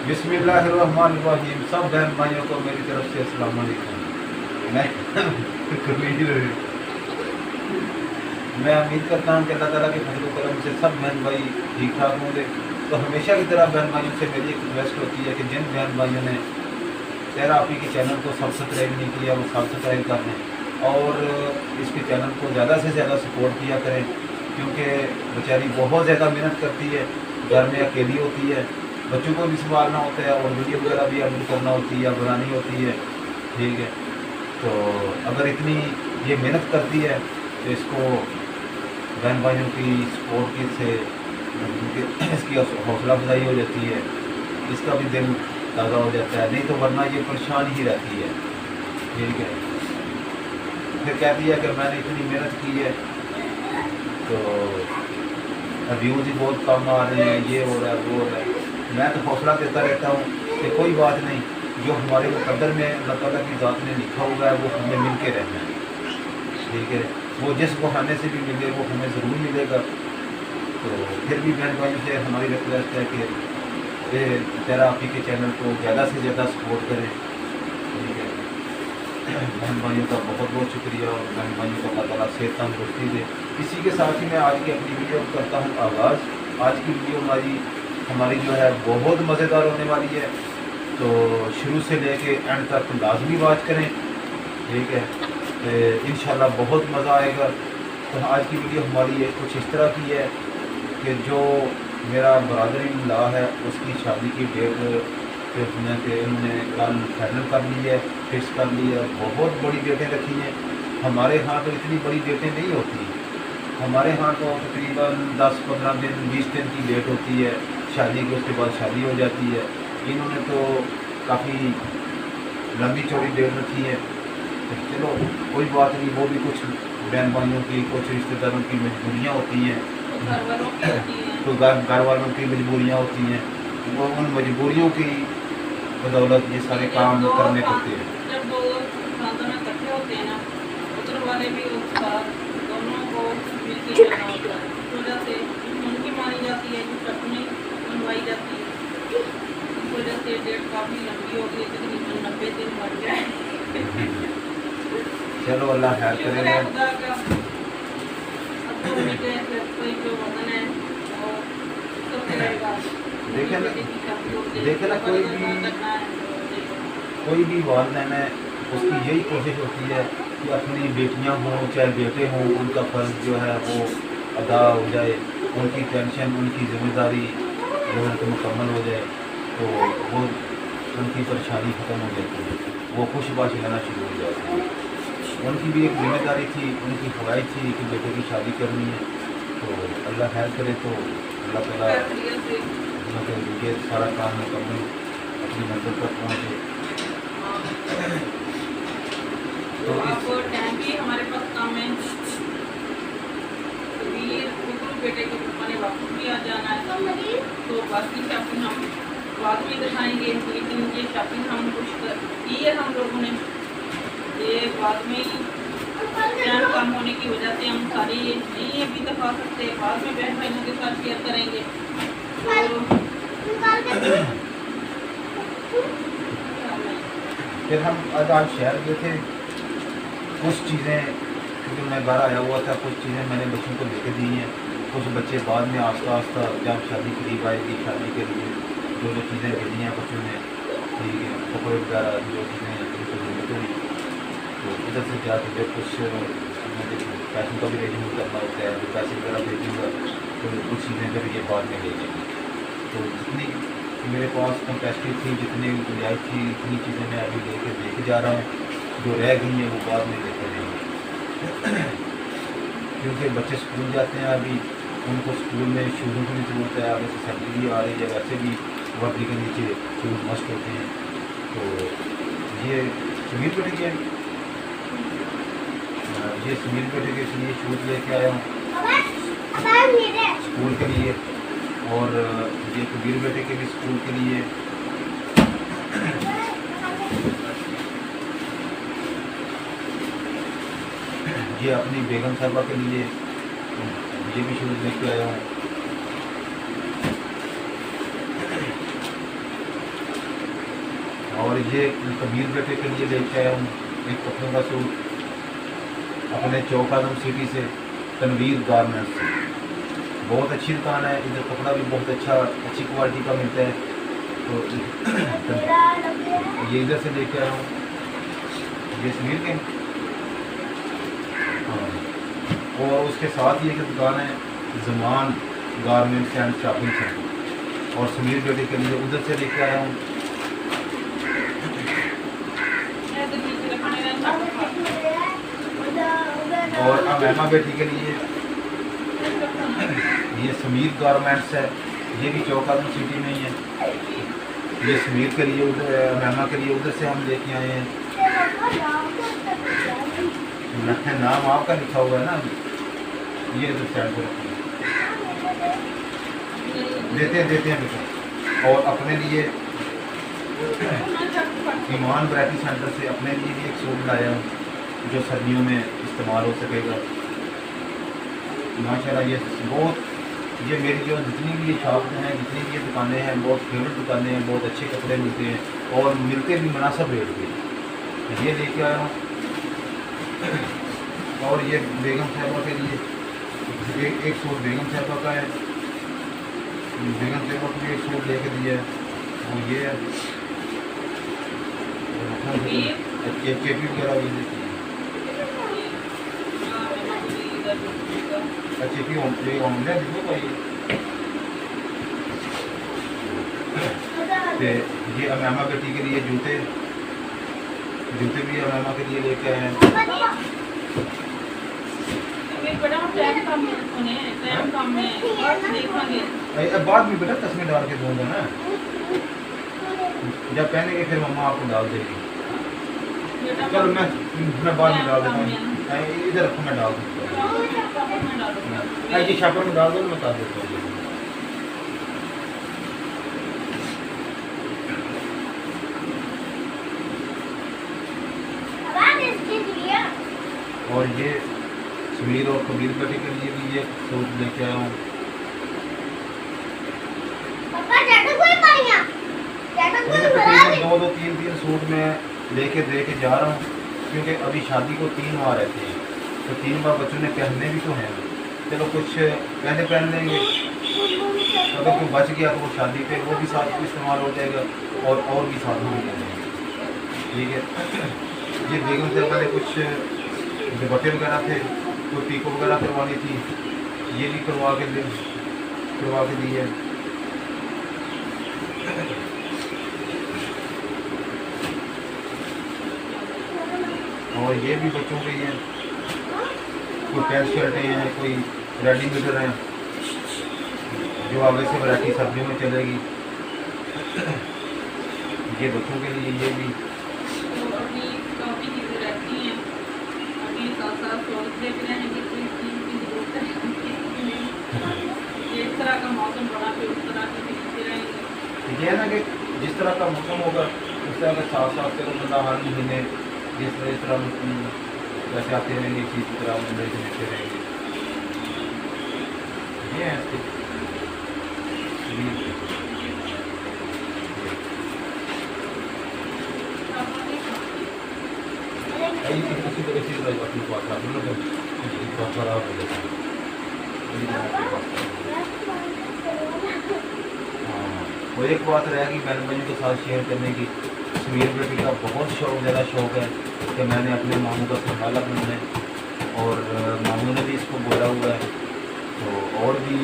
बिस्मिल्लाहिर्रहमानिर्रहीम। सब बहन भाइयों को मेरी तरफ से अस्सलाम वालेकुम। मैं उम्मीद करता हूँ कि अल्लाह ताला के फजल करम से सब बहन भाई ठीक ठाक होंगे। तो हमेशा की तरह बहन भाइयों से मेरी एक रिक्वेस्ट होती है कि जिन बहन भाइयों ने तेरा आपी के चैनल को सब्सक्राइब नहीं किया वो सब्सक्राइब कर लें और इसके चैनल को ज़्यादा से ज़्यादा सपोर्ट किया करें, क्योंकि बेचारी बहुत ज़्यादा मेहनत करती है, घर में अकेली होती है, बच्चों को भी संभालना होता है और वीडियो वगैरह भी अपलोड करना होती है या बनानी होती है। ठीक है, तो अगर इतनी ये मेहनत करती है तो इसको बहन भाइयों की सपोर्ट की से इसकी हौसला अफजाई हो जाती है, इसका भी दिल ताज़ा हो जाता है, नहीं तो वरना ये परेशान ही रहती है। ठीक है, फिर कहती है कि मैंने इतनी मेहनत की है तो व्यूज़ ही बहुत कम आ रहे हैं, ये हो रहा है वो हो रहा है। मैं तो हौसला देता रहता हूँ कि कोई बात नहीं, जो हमारे मुकद्दर में अल्लाह ताला की ज़ात ने लिखा हुआ है वो हमें मिल के रहना है। ठीक है, वो जिस बहाने से भी मिले वो हमें ज़रूर मिलेगा। तो फिर भी बहन भाइयों से हमारी रिक्वेस्ट है कि तेरा आपी के चैनल को ज़्यादा से ज़्यादा सपोर्ट करें। ठीक है, बहन भाइयों का बहुत बहुत शुक्रिया और बहन भाइयों को अल्लाह ताला सेहत तंदुरुस्ती दे। इसी के साथ ही मैं आज की अपनी वीडियो करता हूँ आगाज़। आज की वीडियो हमारी जो है बहुत मज़ेदार होने वाली है, तो शुरू से लेके एंड तक लाजमी बात करें। ठीक है, इंशाल्लाह बहुत मज़ा आएगा। तो आज की वीडियो हमारी कुछ इस तरह की है कि जो मेरा ब्रदर-इन-लॉ है उसकी शादी की डेट उन्होंने कल फाइनल कर ली है, फिक्स कर ली है। बहुत बड़ी डेटें रखी हैं। हमारे यहाँ तो इतनी बड़ी डेटें नहीं होती, हमारे यहाँ तो तकरीबन 10-15 दिन 20 दिन की डेट होती है शादी की, उसके बाद शादी हो जाती है। इन्होंने तो काफ़ी लंबी चौड़ी डेट रखी है। तो चलो कोई बात नहीं, वो भी कुछ बहन भाइयों की कुछ रिश्तेदारों की मजबूरियाँ होती हैं, तो घर वालों की मजबूरियाँ होती हैं, वो उन मजबूरियों की बदौलत ये सारे काम करने पड़ते हैं। जब दो खानदान इकट्ठे होते हैं ना, उधर वाले भी दोनों को मिलकर चलना होता है। इस वजह से उनकी मानी जाती है, जो अपनी मनवाई जाती है। इस वजह से डेट काफ़ी लंबी हो गई, तकरीबन 90 दिन बढ़ जाए। चलो अल्लाह खैर करेगा। देखे ना कोई भी वालिदैन है उसकी यही कोशिश होती है कि अपनी बेटियां हों चाहे बेटे हों, उनका फ़र्ज़ जो है वो अदा हो जाए, उनकी टेंशन उनकी ज़िम्मेदारी जो है तो मुकम्मल हो जाए, तो वो उनकी परेशानी ख़त्म हो जाती है, वो खुशबाश रहना शुरू हो जाती है। उनकी भी एक जिम्मेदारी थी, उनकी ख्वाहिश थी कि बेटे की शादी करनी है। तो अल्लाह खैर करे, तो अल्लाह ताला ये सारा काम मुकम्मल अपनी मंजिल तक पहुँचे। तो आपको टाइम भी हमारे पास कम है, बेटे के मैंने वापस भी आ जाना है, तो बाकी शॉपिंग हम बाद में दिखाएंगे। लेकिन ये शॉपिंग हम कुछ की है हम लोगों ने, ये बाद में टाइम कम होने की वजह से हम सारी नहीं अभी दिखा सकते, बाद में बहन भाइयों के साथ शेयर करेंगे। फिर हम आज शहर गए थे, कुछ चीज़ें क्योंकि मैं घर आया हुआ था, कुछ चीज़ें मैंने बच्चों को लेके दी हैं, कुछ बच्चे बाद में आस्ता आस्ता जब शादी करीब आएगी शादी के लिए जो जो चीज़ें भेजी हैं बच्चों ने, ठीक है, कपड़े वगैरह जो चीज़ें उनको ज़रूरत हुई, तो इधर से जाके जब कुछ मुझे पैसों का भी रेजिंग करना होता है, तो पैसे वगैरह भेजूँगा, तो कुछ चीज़ें फिर ये बाद में भेजेंगे। तो जितनी मेरे पास कैपेसिटी थी, जितनी गुंजाइश थी, इतनी चीज़ें मैं अभी लेके जा रहा हूँ, जो रह गई हैं वो बाद में लेते रहेंगे। क्योंकि बच्चे स्कूल जाते हैं, अभी उनको स्कूल में शूज़ों की भी ज़रूरत है, आगे से सर्दी भी आ रही है, वैसे भी वर्दी के नीचे शूज़ मस्त होते हैं। तो ये समीर बेटे के लिए शूज़ लेके आया हूँ स्कूल के लिए, और ये कबीर बेटे के भी स्कूल के लिए। ये अपनी बेगम साहबा के लिए ये भी शूज़ लेके आया हूँ। और ये कबीर बेटे के लिए लेके आया हूँ एक कपड़ों का सूट अपने चौक आजम सिटी से, तनवीर गारमेंट्स से। बहुत अच्छी दुकान है, इधर कपड़ा भी बहुत अच्छी क्वालिटी का मिलता है। तो ये इधर से लेके आया हूँ, ये समीर के। हाँ, और उसके साथ ही एक दुकान है Zaman garments and shopping centre, और समीर बेटे के लिए उधर से लेके आया हूँ। और अमेमा बेटी के लिए ये समीर गारमेंट्स है, ये भी चौक आजम सिटी में ही है। ये समीर के लिए उधर, अमेमा के लिए उधर से हम लेके आए हैं। नाम आपका लिखा हुआ है ना, ये इधर साइड पर देते हैं बेटा। और अपने लिए ईमान वैरायटी सेंटर से अपने लिए भी एक सूट लाया हूँ जो सर्दियों में इस्तेमाल हो सकेगा माशाल्लाह। ये मेरी जो जितनी भी ये शॉप हैं, जितनी भी ये दुकानें हैं, बहुत फेवरेट दुकानें हैं, बहुत अच्छे कपड़े मिलते हैं और मिलते भी मुनासिब रेट पे। ये लेके आया हूँ। और ये बेगम साहबा के लिए एक सूट बेगम साहबा का है, बेगम साहबा को भी एक सूट लेके दिया है, वो ये है। केपी वगैरह भी देती है। अच्छी की होमले देखो भाई। ये अमेमा बेटी के लिए जूते भी अमेमा के लिए लेके आए हैं। बाद में बेटा तस्वीर डाल के दूंगा ना, जब पहनेंगे फिर मम्मा आपको डाल देगी। चलो मैं बाद में डाल देता हूँ, इधर रखो मैं डाल दूँगा। जी छापर में डाल दो, मैं डाल देता हूँ। और ये समीर और कबीर बेटे के लिए भी ये सूट लेके आया हूँ। दो तीन सूट में लेके दे के जा रहा हूँ, क्योंकि अभी शादी को 3 माह रहते हैं, तो 3 माह बच्चों ने पहनने भी तो हैं। चलो कुछ पहले पहन लेंगे, अगर कोई बच गया तो वो शादी पे वो भी साथ इस्तेमाल हो जाएगा और भी साथ में लेंगे। ठीक है। ये बेगम साहब वाले कुछ दुपट्टे वगैरह थे, कोई पीको वगैरह करवानी थी, ये भी करवा के दी है। और ये भी बच्चों के हैं, कोई पैंट शर्टें हैं, कोई रेडीमेड हैं, जो आगे से वैरायटी सर्दियों में चलेगी। ये बच्चों के लिए ये भी ये है ना कि जिस तरह का मौसम होगा उस तरह के साथ चलो बंदा हर महीने जिस तरह वैसे आते रहेंगे, इसी तरह बंदे से लेते रहेंगे। ये है खराब हो जाता है। वो एक बात रहेगी बहन भाइयों के साथ शेयर करने की, समीर बेटी का बहुत ज़्यादा शौक़ है कि मैंने अपने मामू का संभाला बनना है, और मामू ने भी इसको बोला हुआ है। तो और भी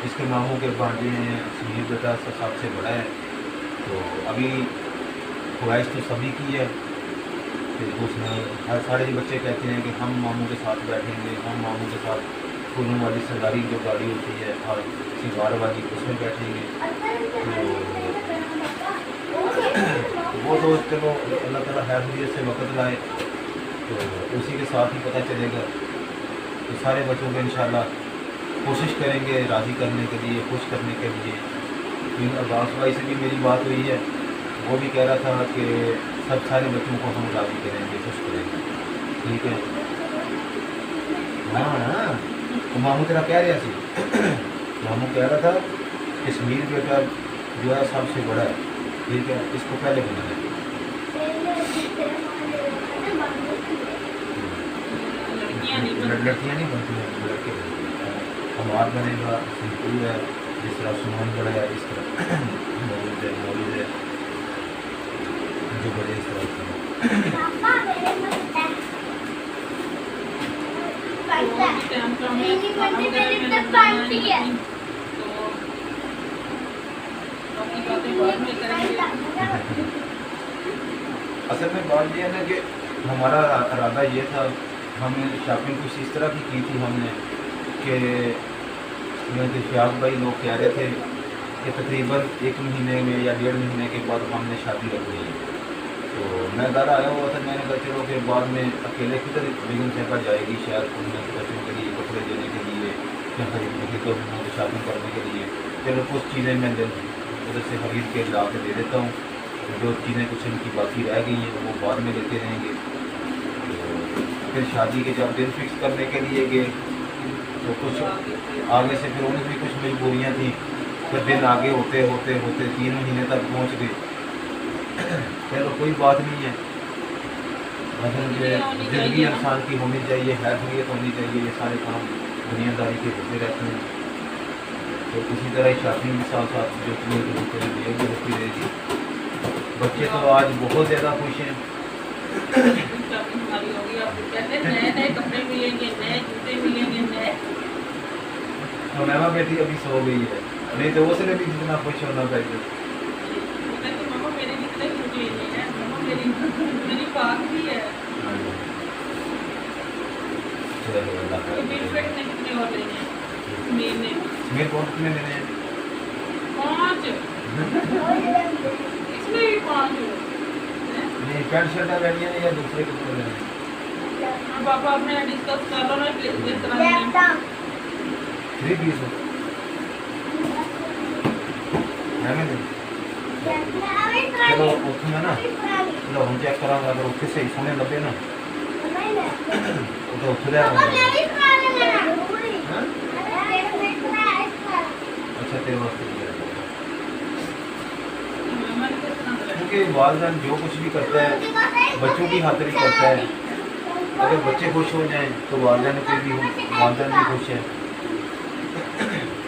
इसके मामू के भांजे हैं, समीर बेटा सबसे बड़ा है। तो अभी ख्वाहिश तो सभी की है कि उसमें हर सारे बच्चे कहते हैं कि हम मामू के साथ बैठेंगे, हम मामू के साथ फूलों वाली सरदारी जो गाड़ी होती है और सिंगार वाली उसमें बैठेंगे। तो वो तो चलो अल्लाह ताला हैरियत से वक़्त लाए तो उसी के साथ ही पता चलेगा। तो सारे बच्चों को इंशाल्लाह कोशिश करेंगे राज़ी करने के लिए, खुश करने के लिए। अब्बास भाई से भी मेरी बात हुई है, वो भी कह रहा था कि सब सारे बच्चों को हम राज़ी करेंगे, खुश करेंगे। ठीक है। हाँ तो मामू तेरा कह रहा सी मामू कह रहा था कि समीर बेटा जो है सबसे बड़ा है, ठीक है, इसको पहले बनाना है। लड़कियां नहीं बनती। लड़कियाँ नहीं बनती हैं, लड़के बनते हैं। हमार बनेगा सिंपल है, जिस तरह सुमन बड़ा है इस तरह मौलूद है जो बड़े इस तरह के हैं। तो अभी टाइम का हमें खाना वगैरह मैंने बनाना है नहीं, तो बाकी बातें बाद में करेंगे। असल में बात ये है ना कि हमारा इरादा ये था, हमने शॉपिंग कुछ इस तरह की थी हमने कि मेरे शियाब भाई लोग कह रहे थे कि तकरीबन 1 महीने में या 1.5 महीने के बाद हमने शादी रखनी है। तो मैं घर आया हुआ था, मैंने कहा चलो फिर बाद में अकेले किधर बेगम साहबा जाएगी शहर घूमने बच्चों के लिए कपड़े देने के लिए या खरीदने की, तो शॉपिंग करने के लिए चलो कुछ चीज़ें मैं उधर से खरीद के ला के दे देता हूँ, जो चीज़ें कुछ इनकी बाकी रह गई हैं वो बाद में लेते रहेंगे। तो फिर शादी के जब दिन फिक्स करने के लिए गए तो कुछ आगे से फिर उनकी भी कुछ मजबूरियाँ थी, फिर दिन आगे होते होते होते 3 महीने तक पहुँच गए। चलो कोई बात नहीं है, मतलब कि ज़िंदगी इंसान की होनी चाहिए, हैसियत होनी चाहिए, ये सारे काम दुनियादारी के होते रहते हैं। तो इसी तरह ही शॉपिंग के साथ साथ जो तुम्हें जरूरत है ये भी होती रहेगी। बच्चे तो आज बहुत ज़्यादा खुश हैं। शॉपिंग हमारी होगी, आपको कहते हैं नए नए कपड़े मिलेंगे, नए जूते मिलेंगे, नए। तो मैमा बेटी अभी सो गई है, नहीं तो उसने भी जितना खुश होना चाहिए। मम्मा मेरे जितने जूते नहीं है, मम्मा मेरी पाक भी है। चलो अल्लाह तो बिल फिट ने कितने और लेने हैं महीने? मेरे कौन कितने देने हैं? 5। इसमें भी 5 हो। नहीं पैंट शर्ट लेनी है या दूसरे कपड़े लेने हैं? और पापा अपने डिस्कस कर लो ना कि जिस तरह से 3 पीस हो मैं चलो ਉੱਥੇ ਮੈਂ ਨਾ ਲਓ ਹੁਣ ਚੈੱਕ ਕਰਾਂਗਾ, ਅਗਰ ਉੱਥੇ ਸਹੀ ਸੋਹਣੇ ਲੱਗੇ ਨਾ ਉਹ ਤਾਂ ਉੱਥੇ ਲੈ ਆਵਾਂਗਾ। अच्छा तेरे वास्ते भी है। मम्मा ने किस तरह से क्योंकि वालदैन जो कुछ भी करता है बच्चों की खातिर ही करता है। अगर बच्चे खुश हो जाएं तो वालदैन पे भी खुश है।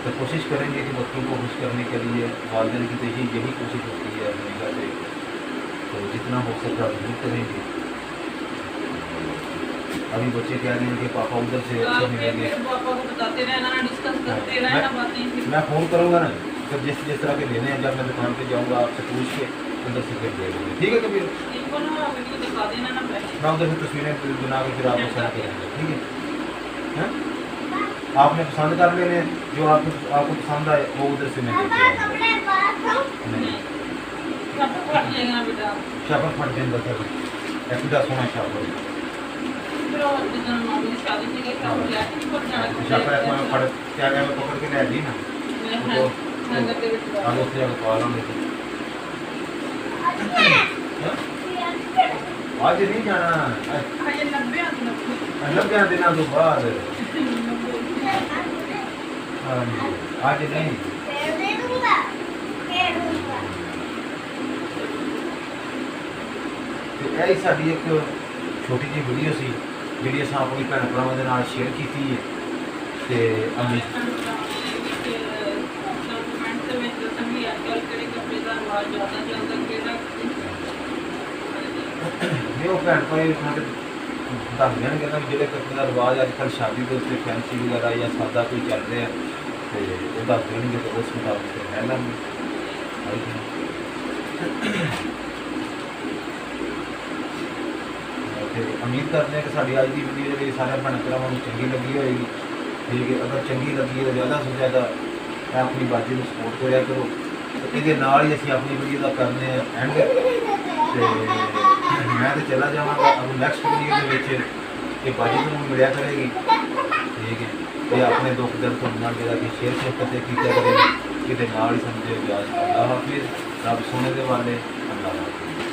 तो कोशिश करेंगे कि बच्चों को खुश करने के लिए वालदैन की तो यही कोशिश होती है अपनी घर से, तो जितना हो सकता है जरूर करेंगे। अभी बच्चे कह रहे हैं कि पापा उधर से अच्छे मिलेंगे। पापा को बताते रहना, डिस्कस करते रहना बातें। मैं फ़ोन करूँगा ना, फिर जिस तरह के लेने हैं जब मैं दुकान पे जाऊँगा आपसे पूछ के उधर से फिर ले लेंगे। ठीक है कबीर, इनको ना वीडियो दिखा देना ना पहले। मैं उधर से तस्वीरें बना के फिर आपको सेंड करेंगे। ठीक है हैं? आपने पसंद कर लेने, जो आपको पसंद आए वो उधर से मैं लेके आऊँगा। नहीं सब फट जाएगा बेटा। शापर फट जाएगा सर, ऐसा सोना शापर फिर और जितना मामले शादी से गए सब फ्लैट नहीं पर जाना। शापर ऐसा मैं फट क्या मैं पकड़ के ले ली ना मैं हैंगर के बिच आगे उससे जाकर कॉल आने की। आज नहीं जाना, ये 90 लग दिनों तो बाद आज नहीं। तो यही साड़ी एक छोटी जी वीडियो सी जी अस अपनी भैन भरावां दे नाल शेयर की थी। ते अम्मी नहीं वो भैन भाई दस देंगे ना जो कपड़े का रिवाज अजकल शादी के उत्ते फैंसी वगैरह या सादा कोई चल रहा है तो वो दस देंगे तो उस मुताबिक है ना। उम्मीद करते हैं कि साड़ी अज की वीडियो जी सारे भैन भरावां नूं चंगी लगी होएगी। ठीक है, अगर चंगी लगी तो ज़्यादा से ज़्यादा अपनी बाजी को सपोर्ट करा करो। तो ये ही असीं अपनी वीडियो का करने एंड मैं तो चला जावांगा अब नैक्सट वीडियो के बाजी तो मिलिया करेगी। ठीक है, ये अपने दुख दर्द तो जो शेयर शिफ्ट किया करेगी कि ही समझे। अल्लाह हाफिज़, रब सोने के वाले, अल्लाह हाफिज़।